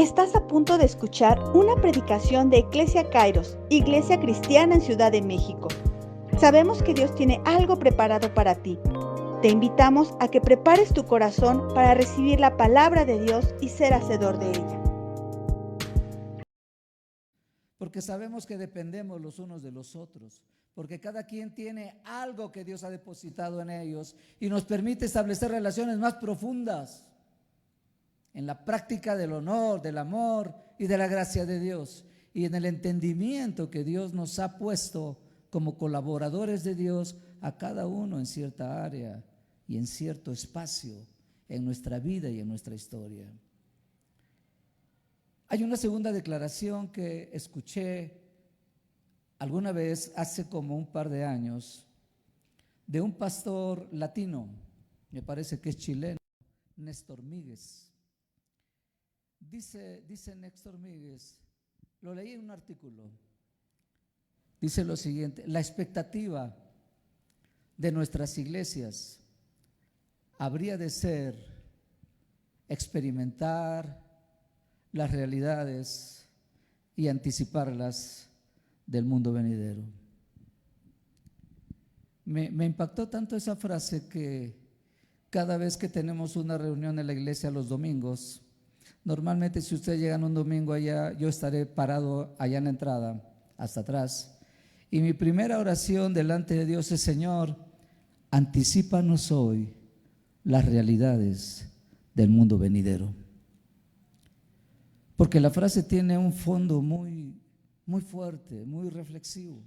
Estás a punto de escuchar una predicación de Iglesia Kairos, Iglesia Cristiana en Ciudad de México. Sabemos que Dios tiene algo preparado para ti. Te invitamos a que prepares tu corazón para recibir la palabra de Dios y ser hacedor de ella. Porque sabemos que dependemos los unos de los otros, porque cada quien tiene algo que Dios ha depositado en ellos y nos permite establecer relaciones más profundas en la práctica del honor, del amor y de la gracia de Dios, y en el entendimiento que Dios nos ha puesto como colaboradores de Dios a cada uno en cierta área y en cierto espacio en nuestra vida y en nuestra historia. Hay una segunda declaración que escuché alguna vez hace como un par de años de un pastor latino, me parece que es chileno, Néstor Míguez. Dice Néstor Míguez, lo leí en un artículo, dice lo siguiente: la expectativa de nuestras iglesias habría de ser experimentar las realidades y anticiparlas del mundo venidero. Me impactó tanto esa frase que cada vez que tenemos una reunión en la iglesia los domingos, normalmente si ustedes llegan un domingo allá, yo estaré parado allá en la entrada, hasta atrás, y mi primera oración delante de Dios es: Señor, anticípanos hoy las realidades del mundo venidero. Porque la frase tiene un fondo muy fuerte, muy reflexivo.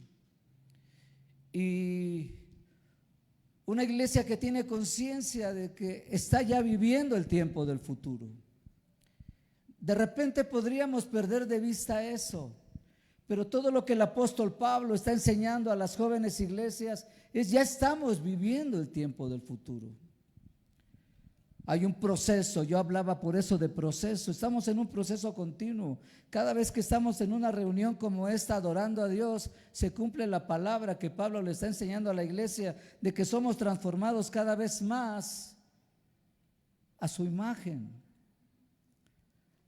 Y una iglesia que tiene conciencia de que está ya viviendo el tiempo del futuro. De repente podríamos perder de vista eso, pero todo lo que el apóstol Pablo está enseñando a las jóvenes iglesias es: ya estamos viviendo el tiempo del futuro. Hay un proceso, yo hablaba por eso de proceso, estamos en un proceso continuo. Cada vez que estamos en una reunión como esta adorando a Dios, se cumple la palabra que Pablo le está enseñando a la iglesia de que somos transformados cada vez más a su imagen.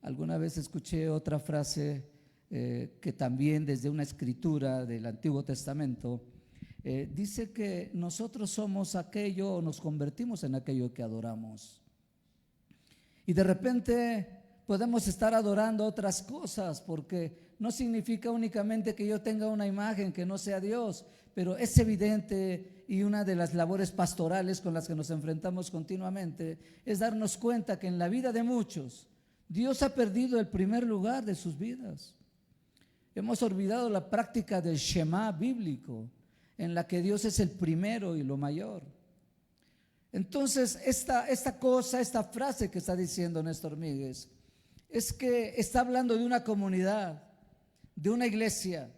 Alguna vez escuché otra frase que también desde una escritura del Antiguo Testamento dice que nosotros somos aquello o nos convertimos en aquello que adoramos. Y de repente podemos estar adorando otras cosas, porque no significa únicamente que yo tenga una imagen que no sea Dios, pero es evidente, y una de las labores pastorales con las que nos enfrentamos continuamente es darnos cuenta que en la vida de muchos Dios ha perdido el primer lugar de sus vidas. Hemos olvidado la práctica del Shema bíblico, en la que Dios es el primero y lo mayor. Entonces, esta frase que está diciendo Néstor Míguez, es que está hablando de una comunidad, de una iglesia,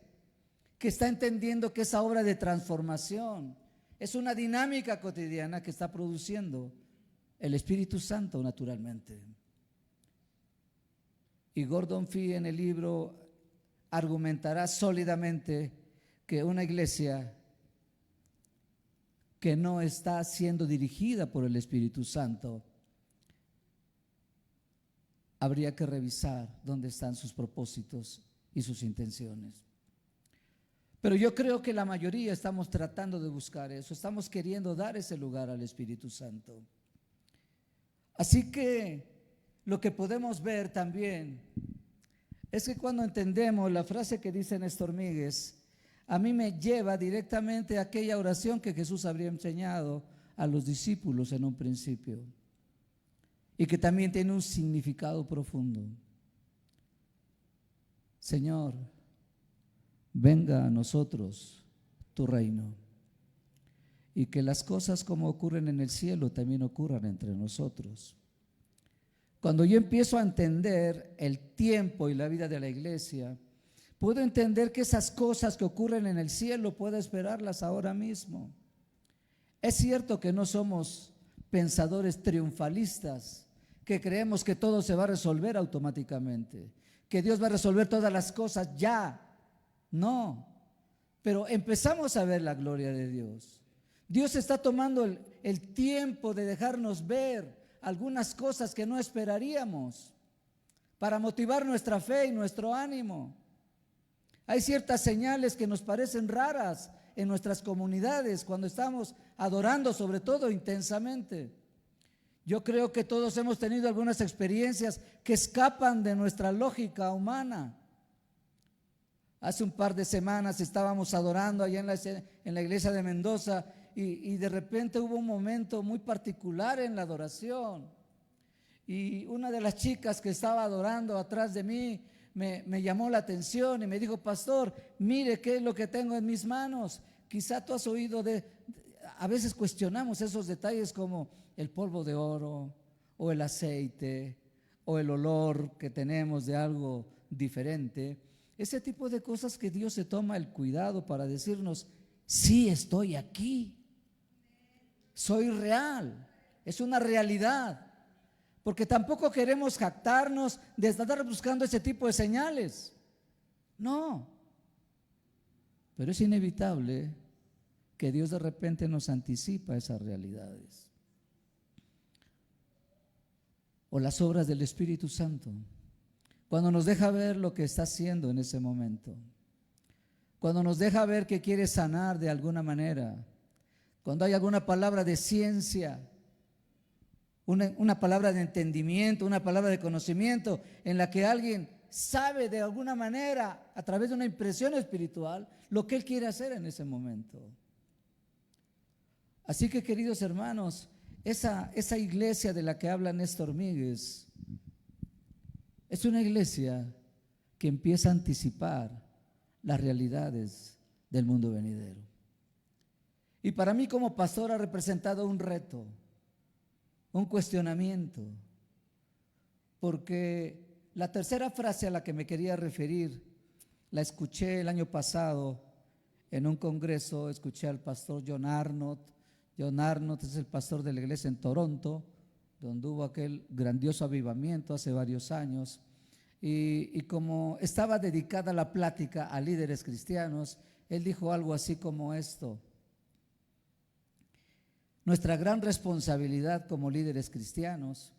que está entendiendo que esa obra de transformación es una dinámica cotidiana que está produciendo el Espíritu Santo naturalmente. Y Gordon Fee en el libro argumentará sólidamente que una iglesia que no está siendo dirigida por el Espíritu Santo, habría que revisar dónde están sus propósitos y sus intenciones. Pero yo creo que la mayoría estamos tratando de buscar eso, estamos queriendo dar ese lugar al Espíritu Santo. Así que lo que podemos ver también es que cuando entendemos la frase que dice Néstor Míguez, a mí me lleva directamente a aquella oración que Jesús habría enseñado a los discípulos en un principio y que también tiene un significado profundo. Señor, venga a nosotros tu reino, y que las cosas como ocurren en el cielo también ocurran entre nosotros. Cuando yo empiezo a entender el tiempo y la vida de la iglesia, puedo entender que esas cosas que ocurren en el cielo puedo esperarlas ahora mismo. Es cierto que no somos pensadores triunfalistas, que creemos que todo se va a resolver automáticamente, que Dios va a resolver todas las cosas ya. No, pero empezamos a ver la gloria de Dios. Dios está tomando el tiempo de dejarnos ver algunas cosas que no esperaríamos. para motivar nuestra fe y nuestro ánimo. Hay ciertas señales que nos parecen raras en nuestras comunidades cuando estamos adorando, sobre todo intensamente. Yo creo que todos hemos tenido algunas experiencias que escapan de nuestra lógica humana. Hace un par de semanas estábamos adorando allá en la iglesia de Mendoza y de repente hubo un momento muy particular en la adoración. Y una de las chicas que estaba adorando atrás de mí me llamó la atención y me dijo: pastor, mire qué es lo que tengo en mis manos. Quizá tú has oído a veces cuestionamos esos detalles como el polvo de oro o el aceite o el olor que tenemos de algo diferente. Ese tipo de cosas que Dios se toma el cuidado para decirnos: sí, estoy aquí, soy real, es una realidad. Porque tampoco queremos jactarnos de estar buscando ese tipo de señales. No. Pero es inevitable que Dios de repente nos anticipa esas realidades. O las obras del Espíritu Santo, cuando nos deja ver lo que está haciendo en ese momento, cuando nos deja ver que quiere sanar de alguna manera, cuando hay alguna palabra de ciencia, una palabra de entendimiento, una palabra de conocimiento en la que alguien sabe de alguna manera, a través de una impresión espiritual, lo que Él quiere hacer en ese momento. Así que, queridos hermanos, esa iglesia de la que habla Néstor Míguez es una iglesia que empieza a anticipar las realidades del mundo venidero. Y para mí como pastor ha representado un reto, un cuestionamiento, porque la tercera frase a la que me quería referir la escuché el año pasado en un congreso. Escuché al pastor John Arnott. John Arnott es el pastor de la iglesia en Toronto, donde hubo aquel grandioso avivamiento hace varios años, y como estaba dedicada la plática a líderes cristianos, él dijo algo así como esto: nuestra gran responsabilidad como líderes cristianos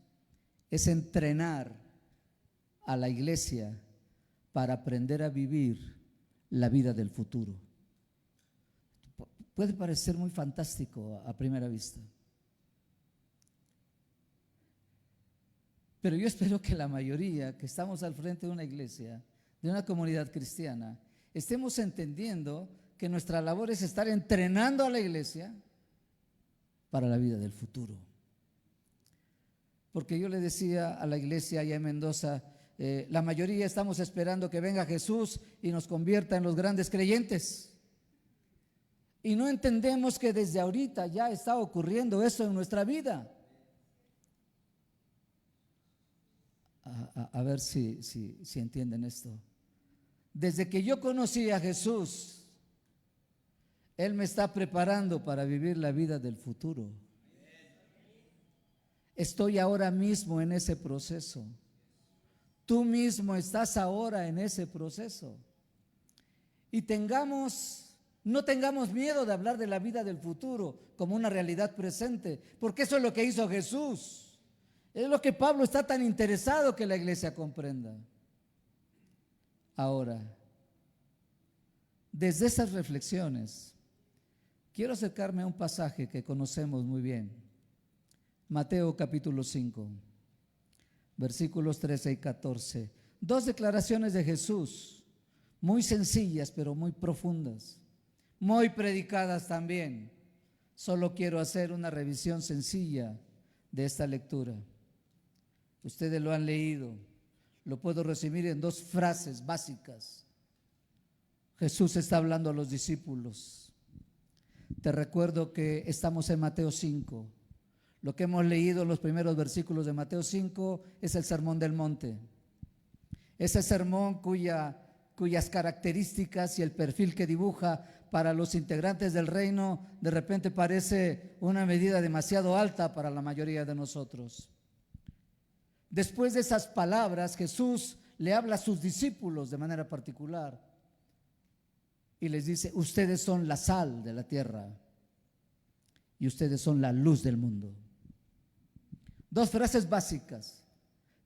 es entrenar a la iglesia para aprender a vivir la vida del futuro. Puede parecer muy fantástico a primera vista, pero yo espero que la mayoría que estamos al frente de una iglesia, de una comunidad cristiana, estemos entendiendo que nuestra labor es estar entrenando a la iglesia para la vida del futuro. Porque yo le decía a la iglesia allá en Mendoza, la mayoría estamos esperando que venga Jesús y nos convierta en los grandes creyentes. Y no entendemos que desde ahorita ya está ocurriendo eso en nuestra vida. A ver si entienden esto. Desde que yo conocí a Jesús, Él me está preparando para vivir la vida del futuro. Estoy ahora mismo en ese proceso. Tú mismo estás ahora en ese proceso. Y no tengamos miedo de hablar de la vida del futuro como una realidad presente, porque eso es lo que hizo Jesús. Es lo que Pablo está tan interesado que la iglesia comprenda. Ahora, desde esas reflexiones, quiero acercarme a un pasaje que conocemos muy bien. Mateo capítulo 5, versículos 13 y 14. Dos declaraciones de Jesús, muy sencillas pero muy profundas, muy predicadas también. Solo quiero hacer una revisión sencilla de esta lectura. Ustedes lo han leído, lo puedo resumir en dos frases básicas. Jesús está hablando a los discípulos. Te recuerdo que estamos en Mateo 5. Lo que hemos leído en los primeros versículos de Mateo 5 es el Sermón del Monte. Ese sermón cuyas características y el perfil que dibuja para los integrantes del reino de repente parece una medida demasiado alta para la mayoría de nosotros. Después de esas palabras, Jesús le habla a sus discípulos de manera particular y les dice: ustedes son la sal de la tierra y ustedes son la luz del mundo. Dos frases básicas,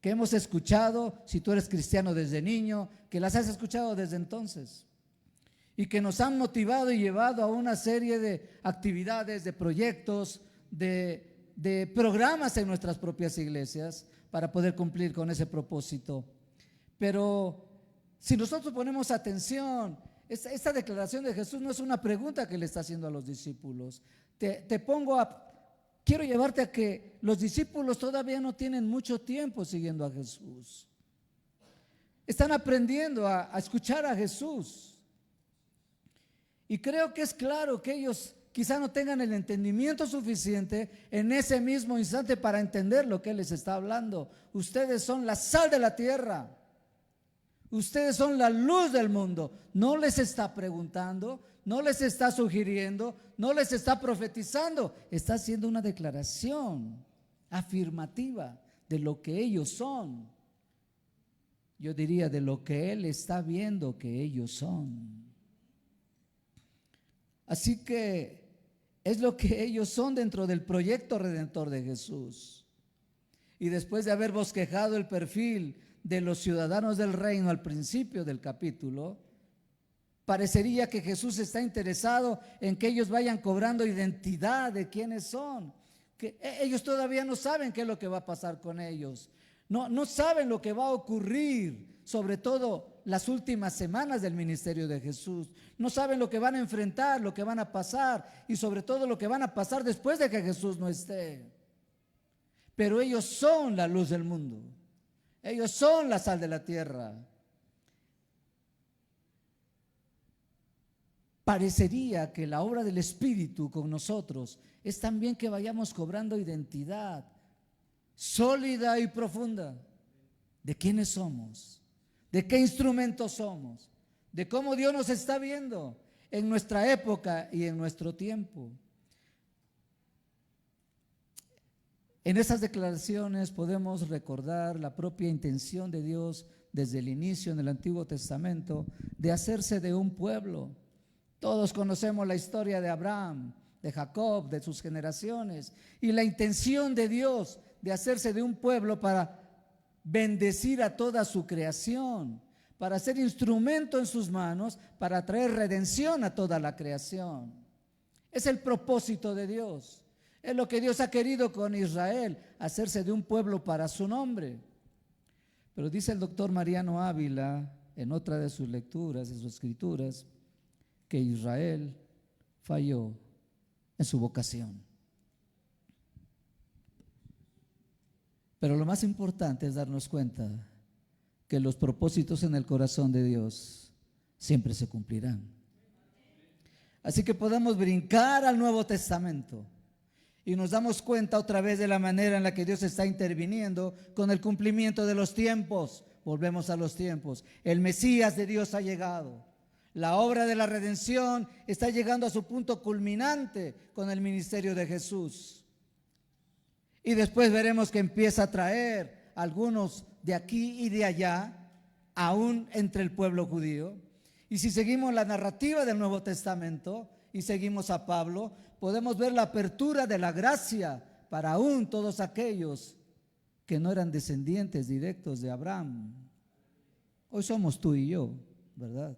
que hemos escuchado, si tú eres cristiano desde niño, que las has escuchado desde entonces, y que nos han motivado y llevado a una serie de actividades, de proyectos, de programas en nuestras propias iglesias para poder cumplir con ese propósito. Pero si nosotros ponemos atención, esta declaración de Jesús no es una pregunta que le está haciendo a los discípulos. Quiero llevarte a que los discípulos todavía no tienen mucho tiempo siguiendo a Jesús. Están aprendiendo a escuchar a Jesús. Y creo que es claro que ellos quizá no tengan el entendimiento suficiente en ese mismo instante para entender lo que Él les está hablando. Ustedes son la sal de la tierra. Ustedes son la luz del mundo. No les está preguntando, no les está sugiriendo, no les está profetizando. Está haciendo una declaración afirmativa de lo que ellos son. Yo diría de lo que Él está viendo que ellos son. Así que es lo que ellos son dentro del proyecto redentor de Jesús. Y después de haber bosquejado el perfil de los ciudadanos del reino al principio del capítulo, parecería que Jesús está interesado en que ellos vayan cobrando identidad de quiénes son. Que ellos todavía no saben qué es lo que va a pasar con ellos. No saben lo que va a ocurrir, sobre todo las últimas semanas del ministerio de Jesús. No saben lo que van a enfrentar, lo que van a pasar y sobre todo lo que van a pasar después de que Jesús no esté. Pero ellos son la luz del mundo. Ellos son la sal de la tierra. Parecería que la obra del Espíritu con nosotros es también que vayamos cobrando identidad sólida y profunda de quiénes somos, de qué instrumentos somos, de cómo Dios nos está viendo en nuestra época y en nuestro tiempo. En esas declaraciones podemos recordar la propia intención de Dios desde el inicio en el Antiguo Testamento de hacerse de un pueblo. Todos conocemos la historia de Abraham, de Jacob, de sus generaciones, y la intención de Dios de hacerse de un pueblo para bendecir a toda su creación, para ser instrumento en sus manos, para traer redención a toda la creación. Es el propósito de Dios. Es lo que Dios ha querido con Israel, hacerse de un pueblo para su nombre. Pero dice el doctor Mariano Ávila, en otra de sus lecturas, de sus escrituras, que Israel falló en su vocación. Pero lo más importante es darnos cuenta que los propósitos en el corazón de Dios siempre se cumplirán. Así que podemos brincar al Nuevo Testamento y nos damos cuenta otra vez de la manera en la que Dios está interviniendo con el cumplimiento de los tiempos. Volvemos a los tiempos. El Mesías de Dios ha llegado. La obra de la redención está llegando a su punto culminante con el ministerio de Jesús. Y después veremos que empieza a traer algunos de aquí y de allá, aún entre el pueblo judío. Y si seguimos la narrativa del Nuevo Testamento y seguimos a Pablo, podemos ver la apertura de la gracia para aún todos aquellos que no eran descendientes directos de Abraham. Hoy somos tú y yo, ¿verdad?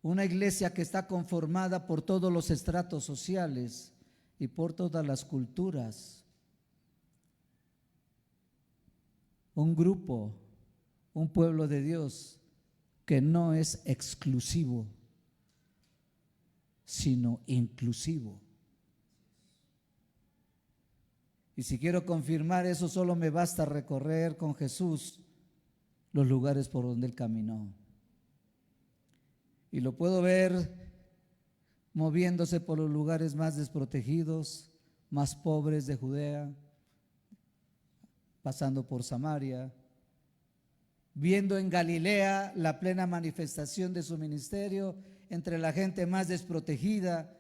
Una iglesia que está conformada por todos los estratos sociales y por todas las culturas. Un grupo, un pueblo de Dios que no es exclusivo, sino inclusivo. Y si quiero confirmar eso, solo me basta recorrer con Jesús los lugares por donde Él caminó. Y lo puedo ver moviéndose por los lugares más desprotegidos, más pobres de Judea, pasando por Samaria, viendo en Galilea la plena manifestación de su ministerio entre la gente más desprotegida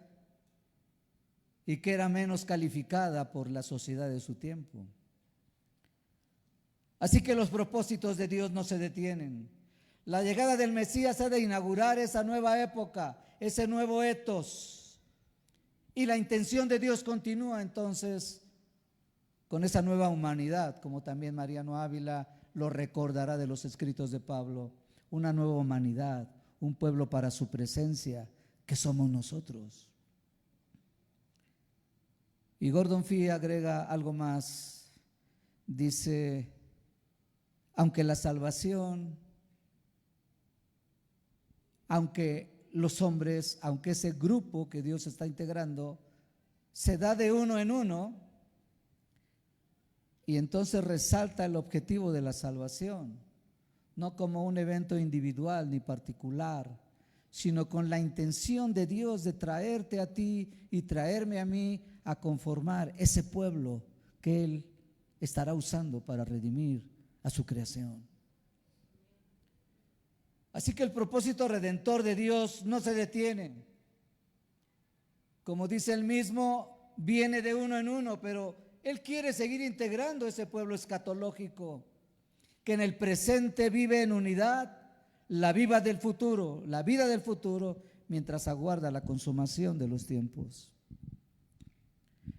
y que era menos calificada por la sociedad de su tiempo. Así que los propósitos de Dios no se detienen. La llegada del Mesías ha de inaugurar esa nueva época, ese nuevo etos. Y la intención de Dios continúa entonces con esa nueva humanidad, como también Mariano Ávila lo recordará de los escritos de Pablo, una nueva humanidad, un pueblo para su presencia, que somos nosotros. Y Gordon Fee agrega algo más, dice, aunque la salvación, aunque los hombres, aunque ese grupo que Dios está integrando, se da de uno en uno, y entonces resalta el objetivo de la salvación, no como un evento individual ni particular, sino con la intención de Dios de traerte a ti y traerme a mí a conformar ese pueblo que Él estará usando para redimir a su creación. Así que el propósito redentor de Dios no se detiene. Como dice él mismo, viene de uno en uno, pero Él quiere seguir integrando ese pueblo escatológico que en el presente vive en unidad, la vida del futuro, mientras aguarda la consumación de los tiempos.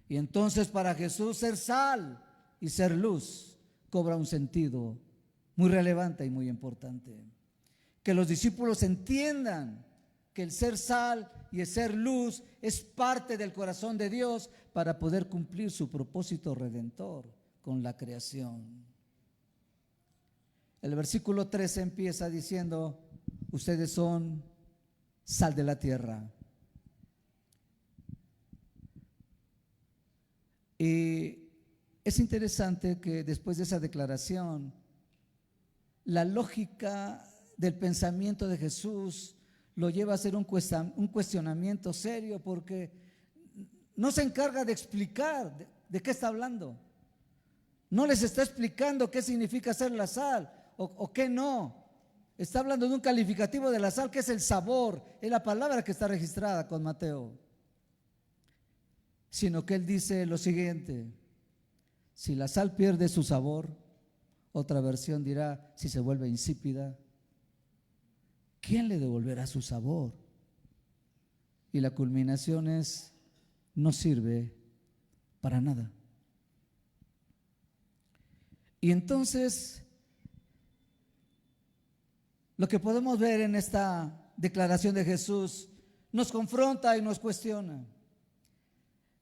Y entonces para Jesús ser sal y ser luz cobra un sentido muy relevante y muy importante. Que los discípulos entiendan que el ser sal y el ser luz es parte del corazón de Dios para poder cumplir su propósito redentor con la creación. El versículo 13 empieza diciendo, ustedes son sal de la tierra. Y es interesante que después de esa declaración, la lógica del pensamiento de Jesús lo lleva a hacer un cuestionamiento serio, porque no se encarga de explicar de qué está hablando. No les está explicando qué significa ser la sal o qué no. Está hablando de un calificativo de la sal que es el sabor, es la palabra que está registrada con Mateo. Sino que él dice lo siguiente: si la sal pierde su sabor, otra versión dirá, si se vuelve insípida, ¿quién le devolverá su sabor? Y la culminación es, no sirve para nada. Y entonces, lo que podemos ver en esta declaración de Jesús nos confronta y nos cuestiona.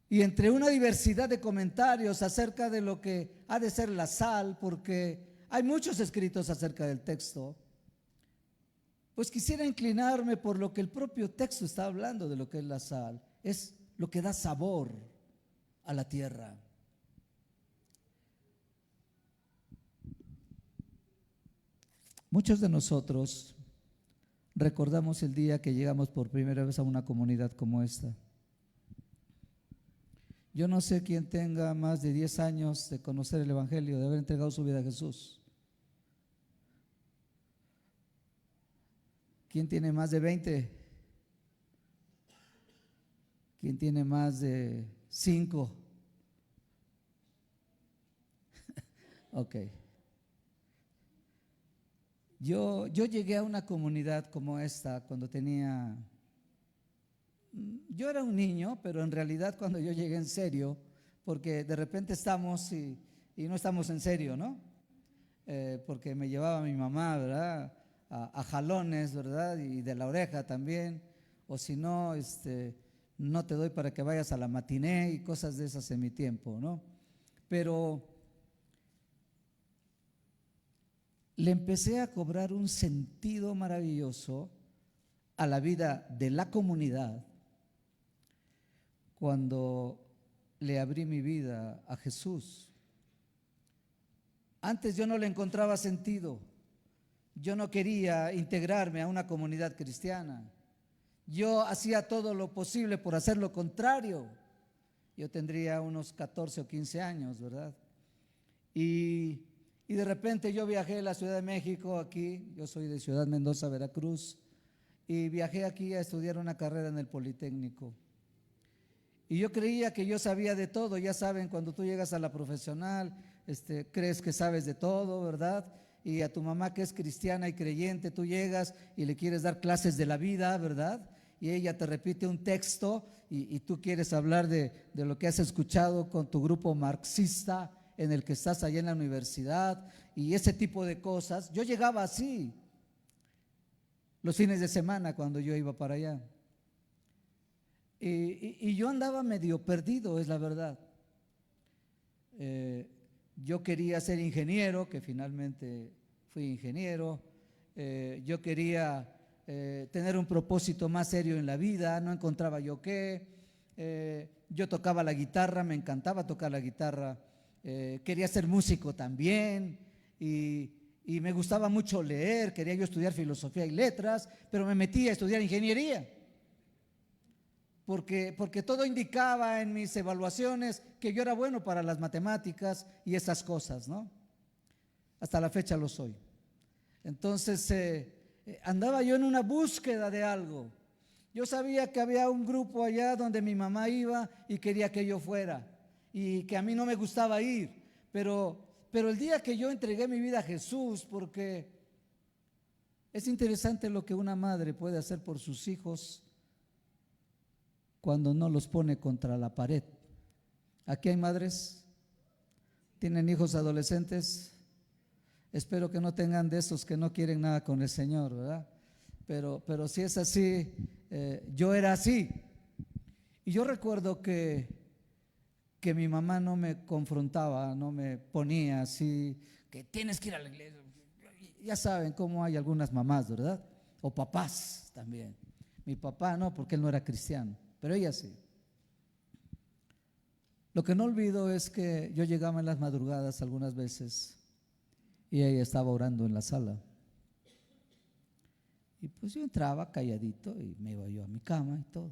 Y entre una diversidad de comentarios acerca de lo que ha de ser la sal, porque hay muchos escritos acerca del texto, pues quisiera inclinarme por lo que el propio texto está hablando de lo que es la sal. Es lo que da sabor a la tierra. Muchos de nosotros recordamos el día que llegamos por primera vez a una comunidad como esta. Yo no sé quién tenga más de 10 años de conocer el Evangelio, de haber entregado su vida a Jesús. ¿Quién tiene más de 20? ¿Quién tiene más de 5? Ok. Yo llegué a una comunidad como esta cuando yo era un niño, pero en realidad cuando yo llegué en serio, porque de repente estamos y no estamos en serio, ¿no? Porque me llevaba mi mamá, ¿verdad? A jalones, ¿verdad? Y de la oreja también, o si no, no te doy para que vayas a la matiné y cosas de esas en mi tiempo, ¿no? Pero le empecé a cobrar un sentido maravilloso a la vida de la comunidad cuando le abrí mi vida a Jesús. Antes yo no le encontraba sentido. Yo no quería integrarme a una comunidad cristiana. Yo hacía todo lo posible por hacer lo contrario. Yo tendría unos 14 o 15 años, ¿verdad? Y de repente yo viajé a la Ciudad de México, aquí, yo soy de Ciudad Mendoza, Veracruz, y viajé aquí a estudiar una carrera en el Politécnico. Y yo creía que yo sabía de todo. Ya saben, cuando tú llegas a la profesional, crees que sabes de todo, ¿verdad? Y a tu mamá, que es cristiana y creyente, tú llegas y le quieres dar clases de la vida, ¿verdad? Y ella te repite un texto y tú quieres hablar de lo que has escuchado con tu grupo marxista en el que estás allá en la universidad y ese tipo de cosas. Yo llegaba así, los fines de semana cuando yo iba para allá. Y yo andaba medio perdido, es la verdad. Yo quería ser ingeniero, que finalmente fui ingeniero. Yo quería tener un propósito más serio en la vida, no encontraba yo qué. Yo tocaba la guitarra, me encantaba tocar la guitarra. Quería ser músico también y me gustaba mucho leer, quería yo estudiar filosofía y letras, pero me metí a estudiar ingeniería. Porque todo indicaba en mis evaluaciones que yo era bueno para las matemáticas y esas cosas, ¿no? Hasta la fecha lo soy. Entonces andaba yo en una búsqueda de algo. Yo sabía que había un grupo allá donde mi mamá iba y quería que yo fuera y que a mí no me gustaba ir, pero el día que yo entregué mi vida a Jesús, porque es interesante lo que una madre puede hacer por sus hijos cuando no los pone contra la pared. Aquí hay madres, tienen hijos adolescentes, espero que no tengan de esos que no quieren nada con el Señor, ¿verdad? Pero si es así, yo era así. Y yo recuerdo que mi mamá no me confrontaba, no me ponía así, que tienes que ir a la iglesia. Ya saben cómo hay algunas mamás, ¿verdad? O papás también. Mi papá no, porque él no era cristiano, pero ella sí. Lo que no olvido es que yo llegaba en las madrugadas algunas veces y ella estaba orando en la sala. Y pues yo entraba calladito y me iba yo a mi cama y todo.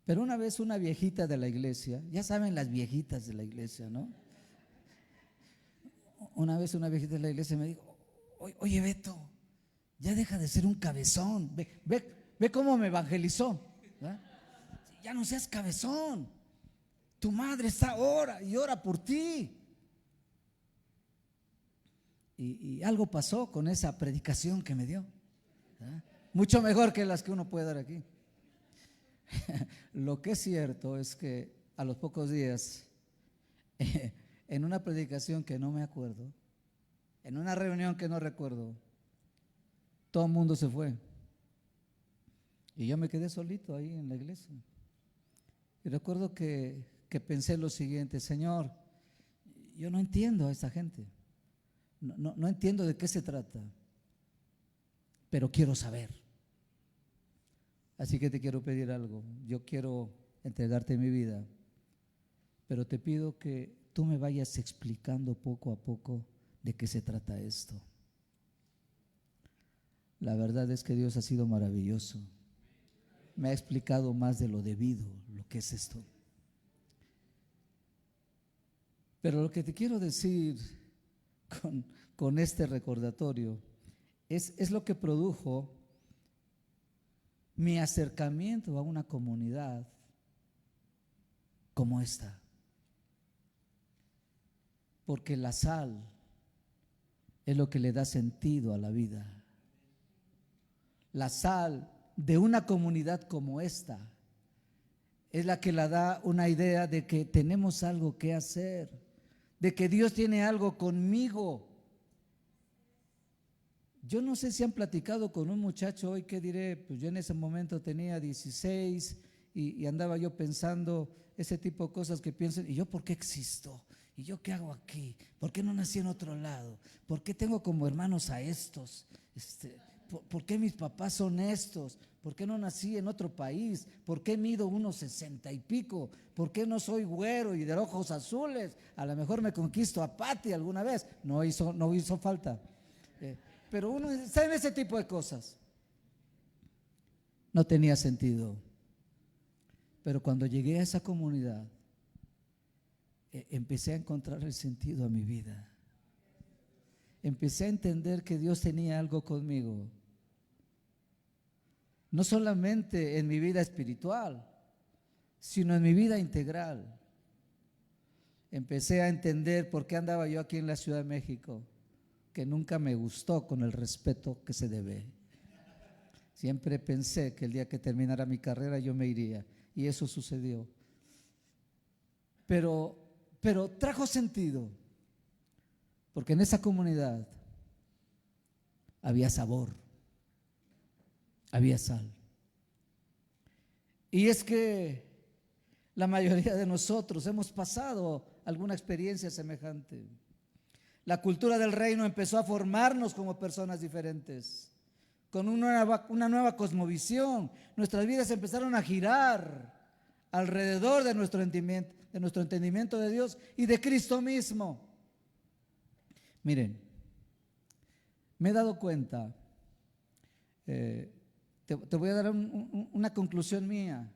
Pero una vez una viejita de la iglesia, ya saben las viejitas de la iglesia, ¿no? Una vez una viejita de la iglesia me dijo, oye Beto, ya deja de ser un cabezón, ve cómo me evangelizó, ¿verdad? Ya no seas cabezón, tu madre está ora y ora por ti. Y algo pasó con esa predicación que me dio, ¿verdad? Mucho mejor que las que uno puede dar aquí. Lo que es cierto es que a los pocos días, en una predicación que no me acuerdo, en una reunión que no recuerdo, todo el mundo se fue y yo me quedé solito ahí en la iglesia. Y recuerdo que pensé lo siguiente: Señor, yo no entiendo a esa gente, no entiendo de qué se trata, pero quiero saber. Así que te quiero pedir algo. Yo quiero entregarte mi vida, pero te pido que tú me vayas explicando poco a poco de qué se trata esto. La verdad es que Dios ha sido maravilloso. Me ha explicado más de lo debido lo que es esto. Pero lo que te quiero decir con este recordatorio es lo que produjo mi acercamiento a una comunidad como esta. Porque la sal es lo que le da sentido a la vida. La sal de una comunidad como esta es la que le da una idea de que tenemos algo que hacer, de que Dios tiene algo conmigo. Yo no sé si han platicado con un muchacho hoy, ¿qué diré? Pues yo en ese momento tenía 16 y andaba yo pensando ese tipo de cosas que piensan, ¿y yo por qué existo? ¿Y yo qué hago aquí? ¿Por qué no nací en otro lado? ¿Por qué tengo como hermanos a estos? ¿Por qué mis papás son estos? ¿Por qué no nací en otro país? ¿Por qué mido unos 60 y pico? ¿Por qué no soy güero y de ojos azules? A lo mejor me conquisto a Pati alguna vez. No hizo falta. Pero uno está en ese tipo de cosas. No tenía sentido. Pero cuando llegué a esa comunidad, empecé a encontrar el sentido a mi vida. Empecé a entender que Dios tenía algo conmigo. No solamente en mi vida espiritual, sino en mi vida integral. Empecé a entender por qué andaba yo aquí en la Ciudad de México, que nunca me gustó con el respeto que se debe. Siempre pensé que el día que terminara mi carrera yo me iría, y eso sucedió. Pero pero trajo sentido, porque en esa comunidad había sabor, había sal. Y es que la mayoría de nosotros hemos pasado alguna experiencia semejante. La cultura del reino empezó a formarnos como personas diferentes, con una nueva cosmovisión. Nuestras vidas empezaron a girar alrededor de nuestro entendimiento de Dios y de Cristo mismo. Miren, me he dado cuenta, te voy a dar una conclusión mía.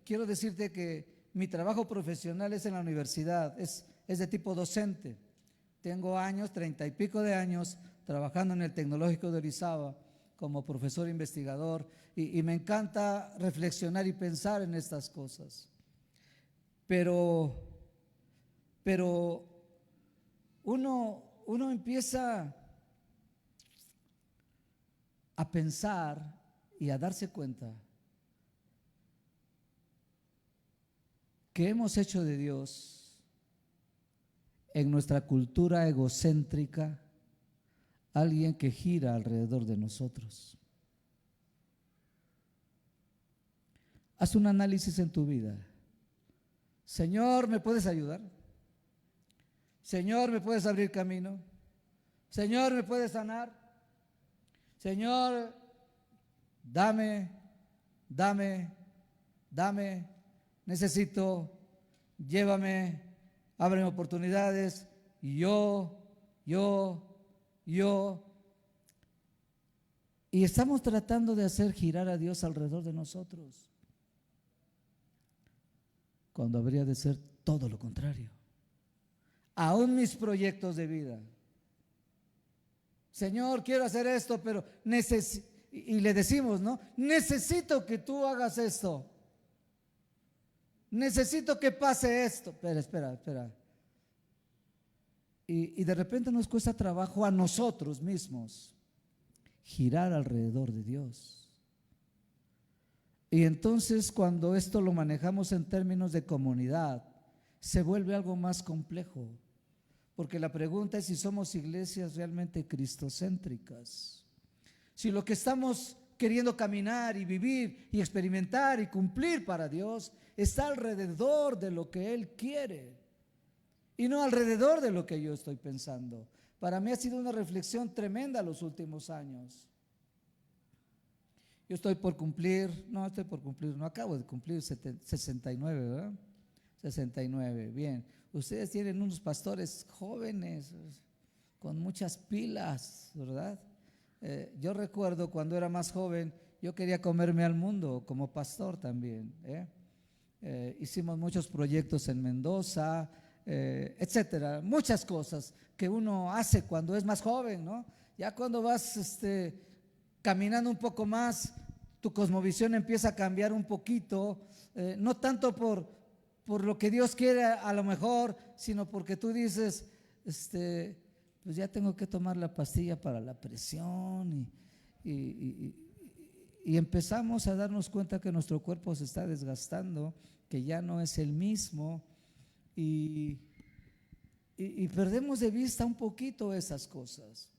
Quiero decirte que mi trabajo profesional es en la universidad, es de tipo docente. Tengo años, 30 y pico de años, trabajando en el Tecnológico de Orizaba como profesor investigador y me encanta reflexionar y pensar en estas cosas. Pero uno empieza a pensar y a darse cuenta que hemos hecho de Dios, en nuestra cultura egocéntrica, alguien que gira alrededor de nosotros. Haz un análisis en tu vida. Señor, ¿me puedes ayudar? Señor, ¿me puedes abrir camino? Señor, ¿me puedes sanar? Señor, dame, necesito, llévame, ábreme oportunidades, y yo. Y estamos tratando de hacer girar a Dios alrededor de nosotros, cuando habría de ser todo lo contrario. Aún mis proyectos de vida. Señor, quiero hacer esto, pero y le decimos, ¿no? Necesito que tú hagas esto. Necesito que pase esto. Espera. Y de repente nos cuesta trabajo a nosotros mismos girar alrededor de Dios. Y entonces, cuando esto lo manejamos en términos de comunidad, se vuelve algo más complejo, porque la pregunta es si somos iglesias realmente cristocéntricas, si lo que estamos queriendo caminar y vivir y experimentar y cumplir para Dios está alrededor de lo que Él quiere y no alrededor de lo que yo estoy pensando. Para mí ha sido una reflexión tremenda los últimos años. Yo no acabo de cumplir 69, ¿verdad? 69, bien. Ustedes tienen unos pastores jóvenes, con muchas pilas, ¿verdad? Yo recuerdo cuando era más joven, yo quería comerme al mundo como pastor también. Hicimos muchos proyectos en Mendoza, etcétera, muchas cosas que uno hace cuando es más joven, ¿no? Ya cuando vas caminando un poco más, tu cosmovisión empieza a cambiar un poquito, no tanto por lo que Dios quiere a lo mejor, sino porque tú dices, pues ya tengo que tomar la pastilla para la presión y empezamos a darnos cuenta que nuestro cuerpo se está desgastando, que ya no es el mismo y perdemos de vista un poquito esas cosas.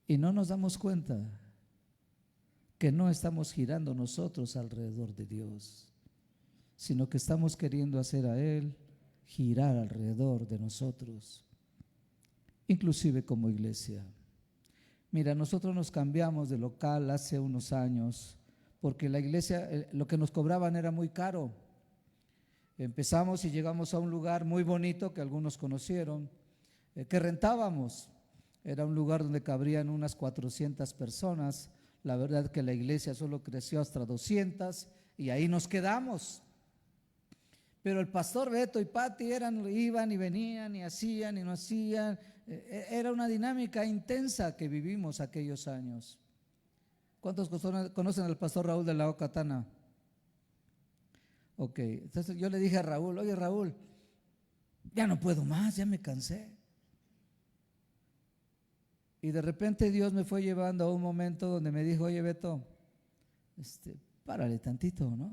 Y no nos damos cuenta que no estamos girando nosotros alrededor de Dios, sino que estamos queriendo hacer a Él girar alrededor de nosotros, inclusive como iglesia. Mira, nosotros nos cambiamos de local hace unos años porque la iglesia, lo que nos cobraban era muy caro. Empezamos y llegamos a un lugar muy bonito que algunos conocieron, que rentábamos. Era un lugar donde cabrían unas 400 personas. La verdad que la iglesia solo creció hasta 200 y ahí nos quedamos. Pero el pastor Beto y Pati iban y venían y hacían y no hacían. Era una dinámica intensa que vivimos aquellos años. ¿Cuántos conocen al pastor Raúl de la Ocatana? Ok, entonces yo le dije a Raúl, oye Raúl, ya no puedo más, ya me cansé. Y de repente Dios me fue llevando a un momento donde me dijo, oye Beto, párale tantito, ¿no?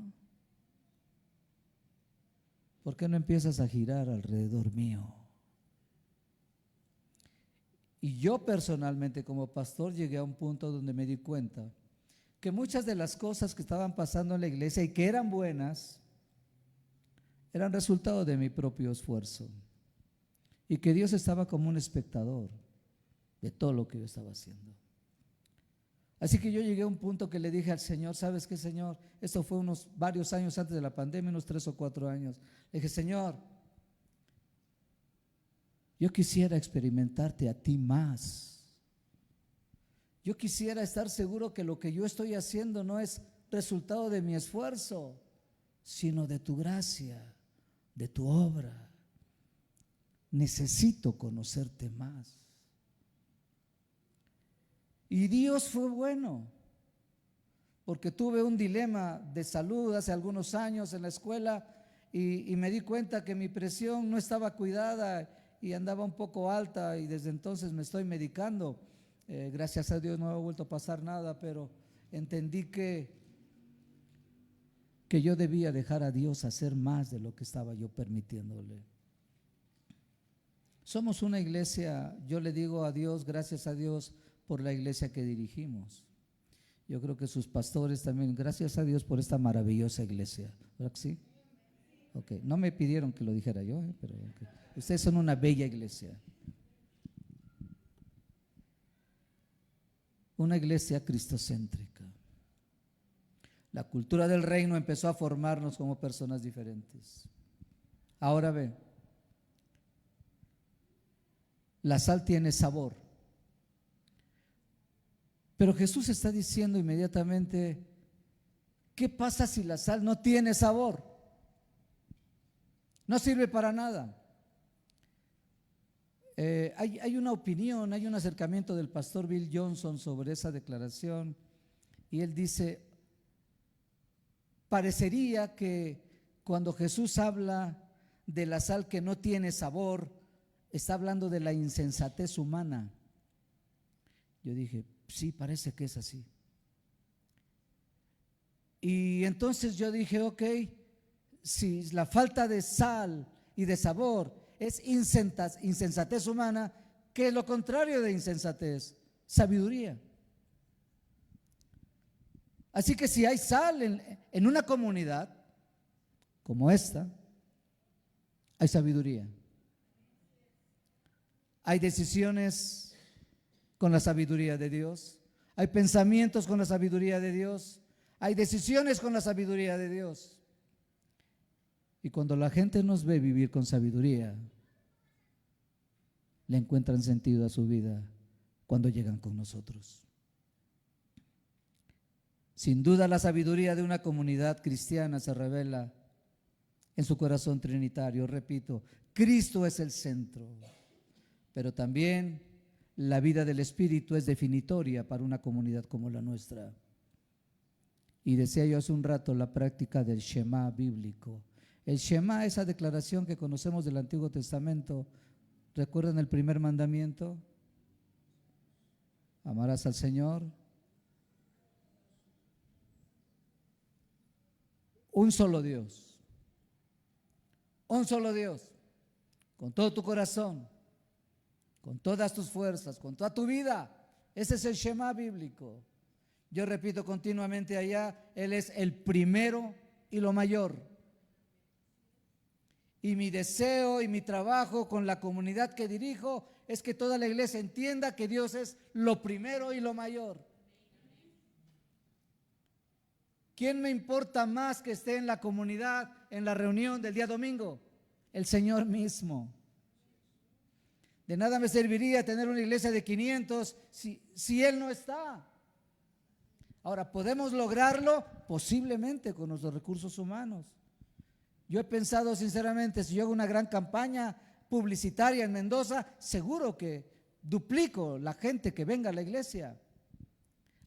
¿por qué no empiezas a girar alrededor mío? Y yo personalmente como pastor llegué a un punto donde me di cuenta que muchas de las cosas que estaban pasando en la iglesia y que eran buenas, eran resultado de mi propio esfuerzo. Y que Dios estaba como un espectador de todo lo que yo estaba haciendo. Así que yo llegué a un punto que le dije al Señor, ¿sabes qué, Señor? Esto fue varios años antes de la pandemia, unos 3 o 4 años. Le dije, Señor, yo quisiera experimentarte a ti más. Yo quisiera estar seguro que lo que yo estoy haciendo no es resultado de mi esfuerzo, sino de tu gracia, de tu obra. Necesito conocerte más. Y Dios fue bueno, porque tuve un dilema de salud hace algunos años en la escuela y me di cuenta que mi presión no estaba cuidada y andaba un poco alta, y desde entonces me estoy medicando. Gracias a Dios no ha vuelto a pasar nada, pero entendí que yo debía dejar a Dios hacer más de lo que estaba yo permitiéndole. Somos una iglesia, yo le digo a Dios, gracias a Dios por la iglesia que dirigimos. Yo creo que sus pastores también, gracias a Dios por esta maravillosa iglesia. ¿Verdad que sí? Ok, no me pidieron que lo dijera yo, pero okay. Ustedes son una bella iglesia. Una iglesia cristocéntrica. La cultura del reino empezó a formarnos como personas diferentes. Ahora ve, la sal tiene sabor. Pero Jesús está diciendo inmediatamente, ¿qué pasa si la sal no tiene sabor? No sirve para nada. Hay una opinión, hay un acercamiento del pastor Bill Johnson sobre esa declaración, y él dice, parecería que cuando Jesús habla de la sal que no tiene sabor, está hablando de la insensatez humana. Yo dije, sí, parece que es así. Y entonces yo dije, ok, si la falta de sal y de sabor es insensatez humana, ¿qué es lo contrario de insensatez? Sabiduría. Así que si hay sal en una comunidad como esta, hay sabiduría. Hay decisiones con la sabiduría de Dios. Hay pensamientos con la sabiduría de Dios. Hay decisiones con la sabiduría de Dios. Y cuando la gente nos ve vivir con sabiduría, le encuentran sentido a su vida cuando llegan con nosotros. Sin duda la sabiduría de una comunidad cristiana se revela en su corazón trinitario. Repito, Cristo es el centro, pero también la vida del Espíritu es definitoria para una comunidad como la nuestra. Y decía yo hace un rato la práctica del Shema bíblico. El Shema, esa declaración que conocemos del Antiguo Testamento, ¿recuerdan el primer mandamiento? Amarás al Señor. Un solo Dios. Un solo Dios. Con todo tu corazón, con todas tus fuerzas, con toda tu vida. Ese es el Shema bíblico. Yo repito continuamente allá, Él es el primero y lo mayor. Y mi deseo y mi trabajo con la comunidad que dirijo es que toda la iglesia entienda que Dios es lo primero y lo mayor. ¿Quién me importa más que esté en la comunidad, en la reunión del día domingo? El Señor mismo. De nada me serviría tener una iglesia de 500 si Él no está. Ahora, ¿podemos lograrlo? Posiblemente con nuestros recursos humanos. Yo he pensado sinceramente, si yo hago una gran campaña publicitaria en Mendoza, seguro que duplico la gente que venga a la iglesia.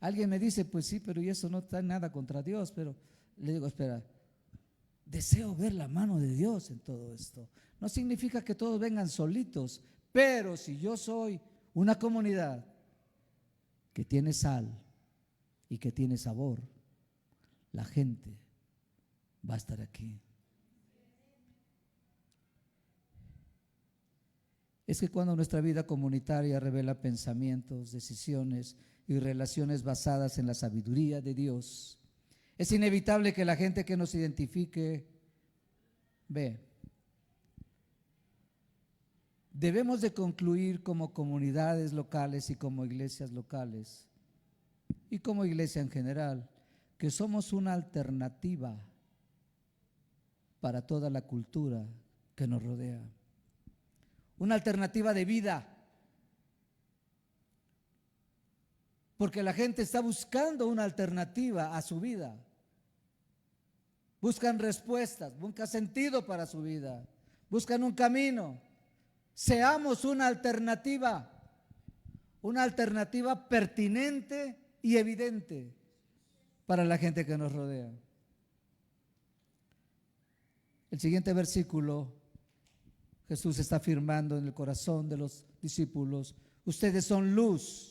Alguien me dice, pues sí, pero y eso no está nada contra Dios, pero le digo, espera, deseo ver la mano de Dios en todo esto. No significa que todos vengan solitos, pero si yo soy una comunidad que tiene sal y que tiene sabor, la gente va a estar aquí. es que cuando nuestra vida comunitaria revela pensamientos, decisiones y relaciones basadas en la sabiduría de Dios, es inevitable que la gente que nos identifique debemos de concluir como comunidades locales y como iglesias locales y como iglesia en general, que somos una alternativa para toda la cultura que nos rodea. Una alternativa de vida. Porque la gente está buscando una alternativa a su vida. Buscan respuestas, buscan sentido para su vida, buscan un camino. Seamos una alternativa pertinente y evidente para la gente que nos rodea. El siguiente versículo, Jesús está afirmando en el corazón de los discípulos: ustedes son luz.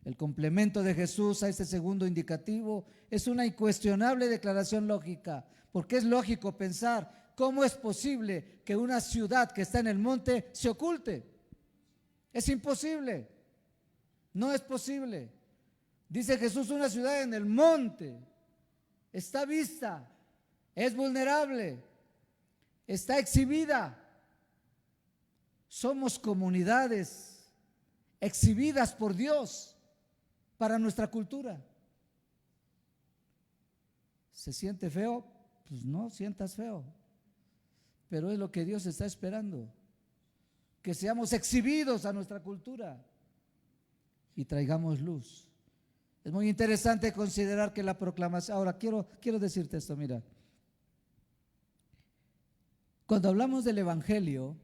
El complemento de Jesús a este segundo indicativo es una incuestionable declaración lógica, porque es lógico pensar cómo es posible que una ciudad que está en el monte se oculte. Es imposible, no es posible. Dice Jesús, una ciudad en el monte está vista, es vulnerable, está exhibida. Somos comunidades exhibidas por Dios para nuestra cultura. ¿Se siente feo? Pues no sientas feo, pero es lo que Dios está esperando, que seamos exhibidos a nuestra cultura y traigamos luz. Es muy interesante considerar que la proclamación, ahora quiero decirte esto, mira, cuando hablamos del Evangelio,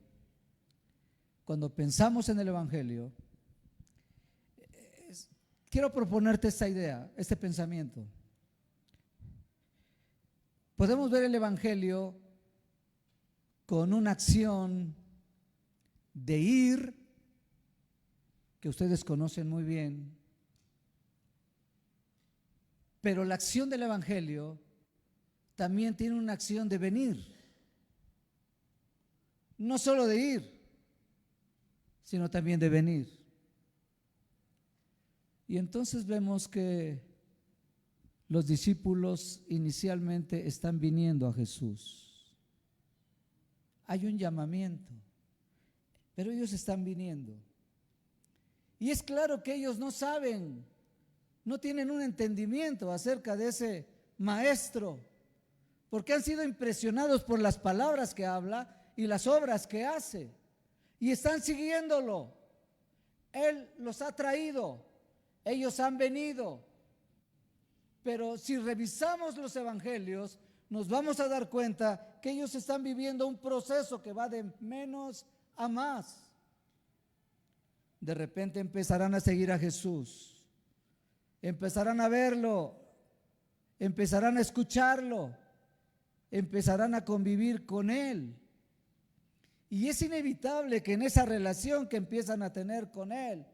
cuando pensamos en el Evangelio, quiero proponerte esta idea, este pensamiento. Podemos ver el Evangelio con una acción de ir, que ustedes conocen muy bien, pero la acción del Evangelio también tiene una acción de venir, no solo de ir, sino también de venir. Y entonces vemos que los discípulos inicialmente están viniendo a Jesús. Hay un llamamiento, pero ellos están viniendo. Y es claro que ellos no saben, no tienen un entendimiento acerca de ese maestro, porque han sido impresionados por las palabras que habla y las obras que hace, y están siguiéndolo. Él los ha traído, ellos han venido. Pero si revisamos los evangelios, nos vamos a dar cuenta que ellos están viviendo un proceso que va de menos a más. De repente empezarán a seguir a Jesús, empezarán a verlo, empezarán a escucharlo, empezarán a convivir con Él. Y es inevitable que en esa relación que empiezan a tener con Él,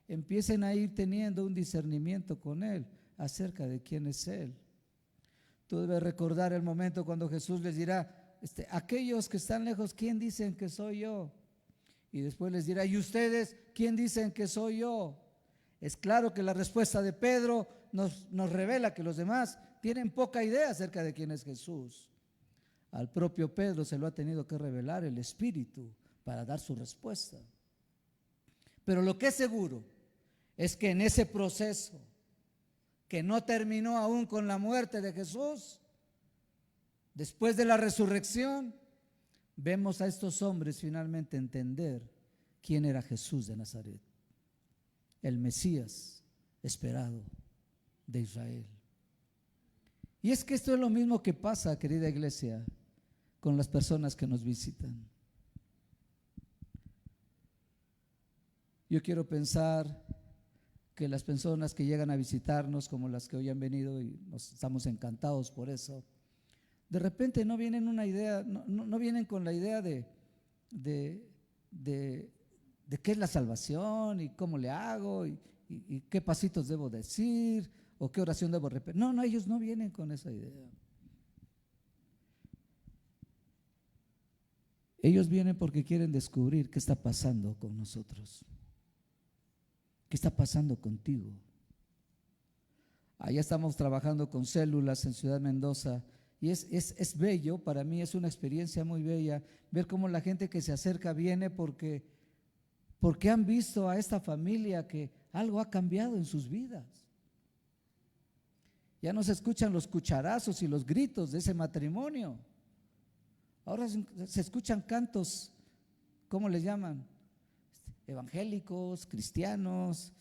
empiecen a ir teniendo un discernimiento con Él acerca de quién es Él. Tú debes recordar el momento cuando Jesús les dirá, aquellos que están lejos, ¿quién dicen que soy yo? Y después les dirá, ¿y ustedes quién dicen que soy yo? Es claro que la respuesta de Pedro nos revela que los demás tienen poca idea acerca de quién es Jesús. Al propio Pedro se lo ha tenido que revelar el Espíritu para dar su respuesta. Pero lo que es seguro es que en ese proceso, que no terminó aún con la muerte de Jesús, después de la resurrección, vemos a estos hombres finalmente entender quién era Jesús de Nazaret, el Mesías esperado de Israel. Y es que esto es lo mismo que pasa, querida iglesia, con las personas que nos visitan. Yo quiero pensar que las personas que llegan a visitarnos, como las que hoy han venido, y nos estamos encantados por eso, de repente no vienen no vienen con la idea de qué es la salvación y cómo le hago y qué pasitos debo decir o qué oración debo repetir. No, ellos no vienen con esa idea. Ellos vienen porque quieren descubrir qué está pasando con nosotros, qué está pasando contigo. Allá estamos trabajando con células en Ciudad Mendoza y es bello, para mí es una experiencia muy bella ver cómo la gente que se acerca viene porque han visto a esta familia que algo ha cambiado en sus vidas. Ya no se escuchan los cucharazos y los gritos de ese matrimonio. Ahora se escuchan cantos, ¿cómo les llaman? Evangélicos, cristianos,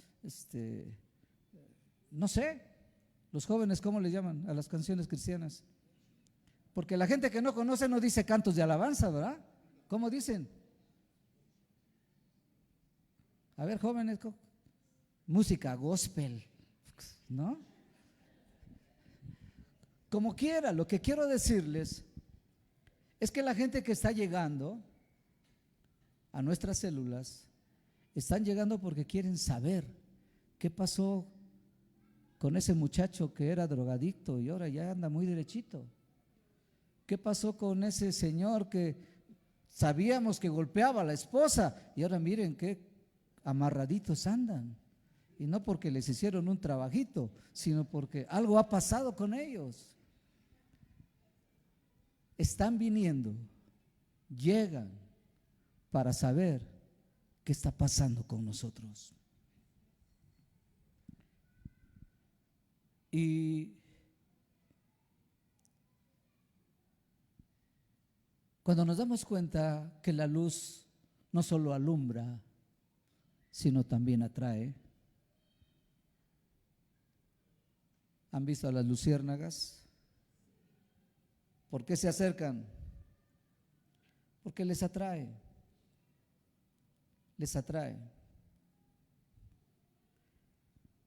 no sé, los jóvenes, ¿cómo les llaman a las canciones cristianas? Porque la gente que no conoce no dice cantos de alabanza, ¿verdad? ¿Cómo dicen? A ver, jóvenes, música gospel, ¿no? Como quiera, lo que quiero decirles es que la gente que está llegando a nuestras células, están llegando porque quieren saber qué pasó con ese muchacho que era drogadicto y ahora ya anda muy derechito. ¿Qué pasó con ese señor que sabíamos que golpeaba a la esposa y ahora miren qué amarraditos andan? Y no porque les hicieron un trabajito, sino porque algo ha pasado con ellos. Están viniendo, llegan para saber qué está pasando con nosotros. Y cuando nos damos cuenta que la luz no solo alumbra, sino también atrae. ¿Han visto a las luciérnagas? ¿Por qué se acercan? Porque les atrae. Les atrae.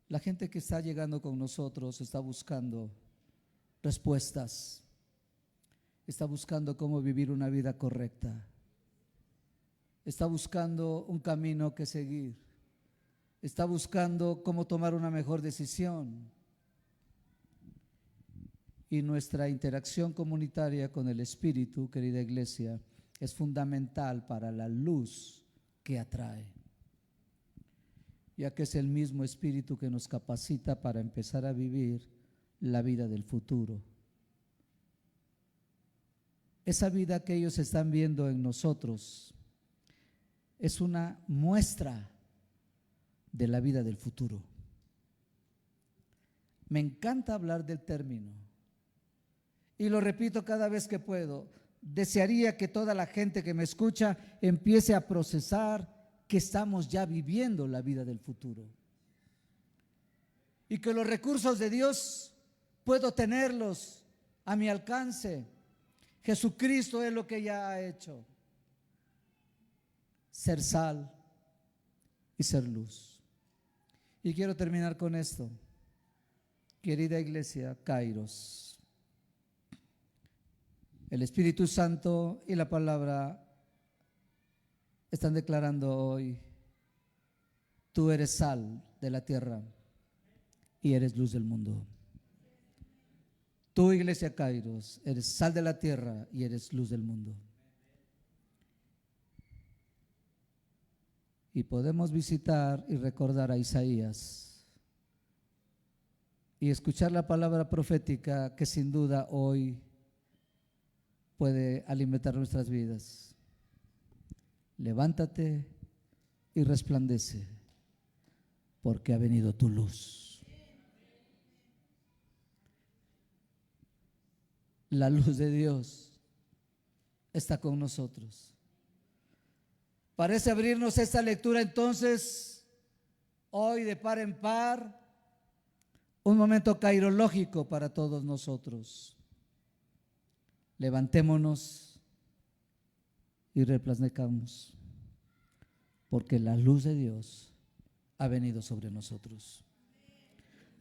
La gente que está llegando con nosotros está buscando respuestas, está buscando cómo vivir una vida correcta, está buscando un camino que seguir, está buscando cómo tomar una mejor decisión. Y nuestra interacción comunitaria con el Espíritu, querida iglesia, es fundamental para la luz que atrae, ya que es el mismo Espíritu que nos capacita para empezar a vivir la vida del futuro. Esa vida que ellos están viendo en nosotros es una muestra de la vida del futuro. Me encanta hablar del término y lo repito cada vez que puedo. Desearía que toda la gente que me escucha empiece a procesar que estamos ya viviendo la vida del futuro y que los recursos de Dios puedo tenerlos a mi alcance. Jesucristo es lo que ya ha hecho: ser sal y ser luz. Y quiero terminar con esto, querida iglesia Kairos. El Espíritu Santo y la palabra están declarando hoy: tú eres sal de la tierra y eres luz del mundo. Tú, iglesia Kairos, eres sal de la tierra y eres luz del mundo. Y podemos visitar y recordar a Isaías y escuchar la palabra profética que sin duda hoy puede alimentar nuestras vidas. Levántate y resplandece, porque ha venido tu luz. La luz de Dios está con nosotros. Parece abrirnos esta lectura entonces, hoy de par en par, un momento cairológico para todos nosotros. Levantémonos y resplandezcamos, porque la luz de Dios ha venido sobre nosotros.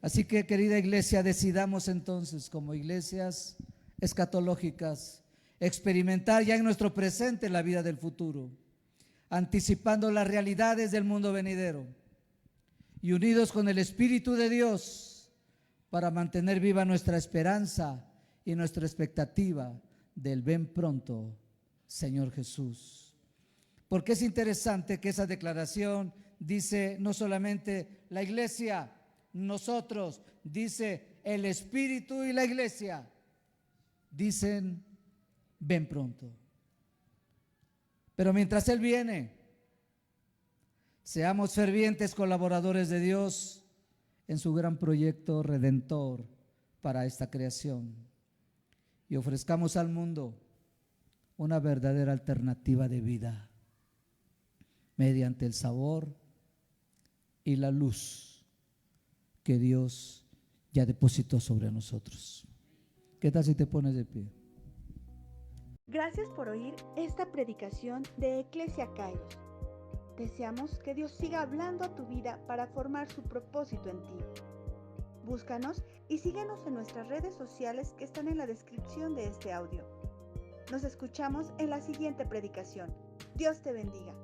Así que, querida iglesia, decidamos entonces como iglesias escatológicas experimentar ya en nuestro presente la vida del futuro, anticipando las realidades del mundo venidero y unidos con el Espíritu de Dios para mantener viva nuestra esperanza y nuestra expectativa del ven pronto Señor Jesús. Porque es interesante que esa declaración dice no solamente la iglesia, nosotros, dice el Espíritu y la iglesia, dicen ven pronto. Pero mientras Él viene, seamos fervientes colaboradores de Dios en su gran proyecto redentor para esta creación y ofrezcamos al mundo una verdadera alternativa de vida mediante el sabor y la luz que Dios ya depositó sobre nosotros. ¿Qué tal si te pones de pie? Gracias por oír esta predicación de Eclesia Kairos. Deseamos que Dios siga hablando a tu vida para formar su propósito en ti. Búscanos y síguenos en nuestras redes sociales que están en la descripción de este audio. Nos escuchamos en la siguiente predicación. Dios te bendiga.